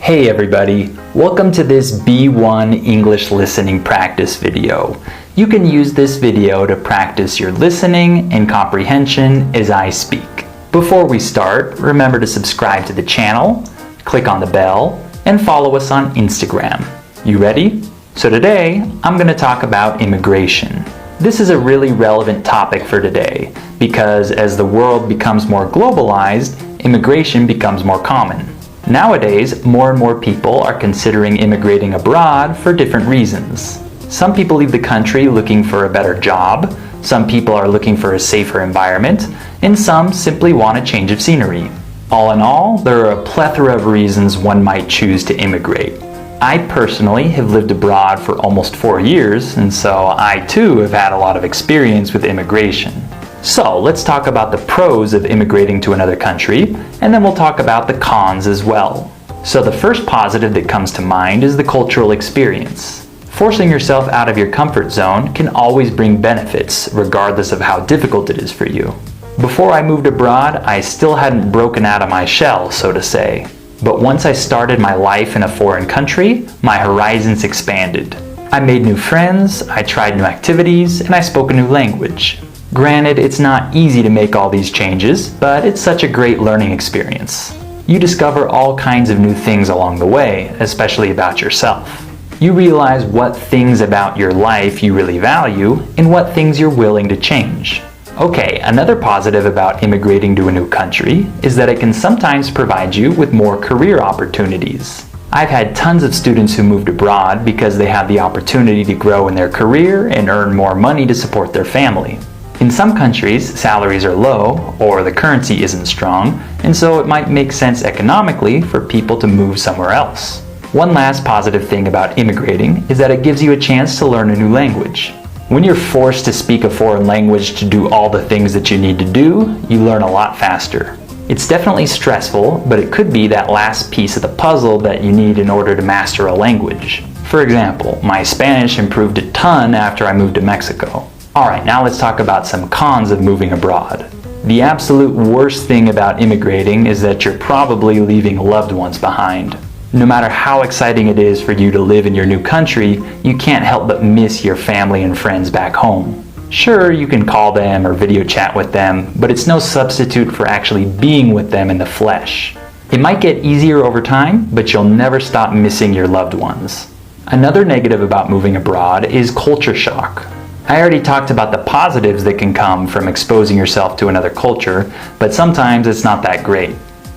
Hey everybody, welcome to this B1 English listening practice video. You can use this video to practice your listening and comprehension as I speak. Before we start, remember to subscribe to the channel, click on the bell, and follow us on Instagram. You ready? So today, I'm going to talk about immigration. This is a really relevant topic for today because as the world becomes more globalized, immigration becomes more common. Nowadays, more and more people are considering immigrating abroad for different reasons. Some people leave the country looking for a better job, some people are looking for a safer environment, and some simply want a change of scenery. All in all, there are a plethora of reasons one might choose to immigrate. I personally have lived abroad for almost 4 years, and so I too have had a lot of experience with immigration. So let's talk about the pros of immigrating to another country, and then we'll talk about the cons as well. So the first positive that comes to mind is the cultural experience. Forcing yourself out of your comfort zone can always bring benefits, regardless of how difficult it is for you. Before I moved abroad, I still hadn't broken out of my shell, so to say. But once I started my life in a foreign country, my horizons expanded. I made new friends, I tried new activities, and I spoke a new language. Granted, it's not easy to make all these changes, but it's such a great learning experience. You discover all kinds of new things along the way, especially about yourself. You realize what things about your life you really value and what things you're willing to change. Okay, another positive about immigrating to a new country is that it can sometimes provide you with more career opportunities. I've had tons of students who moved abroad because they have the opportunity to grow in their career and earn more money to support their family. In some countries, salaries are low or the currency isn't strong, and so it might make sense economically for people to move somewhere else. One last positive thing about immigrating is that it gives you a chance to learn a new language. When you're forced to speak a foreign language to do all the things that you need to do, you learn a lot faster. It's definitely stressful, but it could be that last piece of the puzzle that you need in order to master a language. For example, my Spanish improved a ton after I moved to Mexico. Alright, now let's talk about some cons of moving abroad. The absolute worst thing about immigrating is that you're probably leaving loved ones behind. No matter how exciting it is for you to live in your new country, you can't help but miss your family and friends back home. Sure, you can call them or video chat with them, but it's no substitute for actually being with them in the flesh. It might get easier over time, but you'll never stop missing your loved ones. Another negative about moving abroad is culture shock. I already talked about the positives that can come from exposing yourself to another culture, but sometimes it's not that great.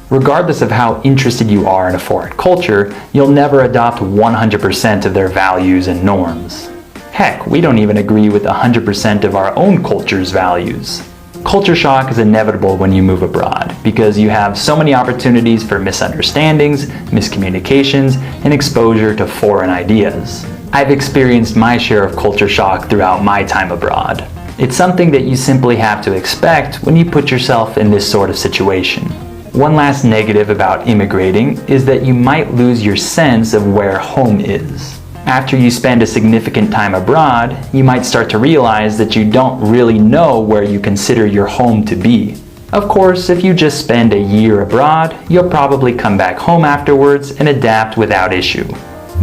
Regardless of how interested you are in a foreign culture, you'll never adopt 100% of their values and norms. Heck, we don't even agree with 100% of our own culture's values. Culture shock is inevitable when you move abroad because you have so many opportunities for misunderstandings, miscommunications, and exposure to foreign ideas. I've experienced my share of culture shock throughout my time abroad. It's something that you simply have to expect when you put yourself in this sort of situation. One last negative about immigrating is that you might lose your sense of where home is. After you spend a significant time abroad, you might start to realize that you don't really know where you consider your home to be. Of course, if you just spend a year abroad, you'll probably come back home afterwards and adapt without issue.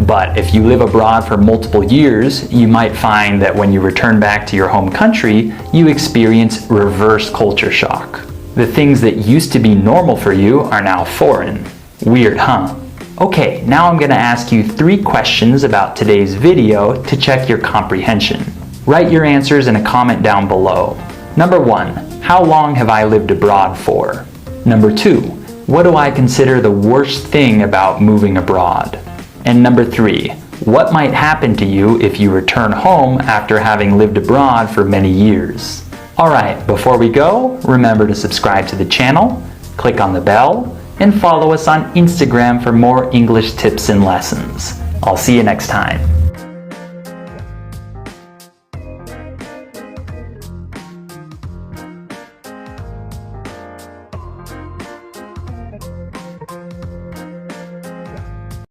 But if you live abroad for multiple years, you might find that when you return back to your home country, you experience reverse culture shock. The things that used to be normal for you are now foreign. Weird, huh? Okay, now I'm going to ask you 3 questions about today's video to check your comprehension. Write your answers in a comment down below. Number 1, how long have I lived abroad for? Number 2, what do I consider the worst thing about moving abroad? And number 3, what might happen to you if you return home after having lived abroad for many years? Alright, before we go, remember to subscribe to the channel, click on the bell, and follow us on Instagram for more English tips and lessons. I'll see you next time.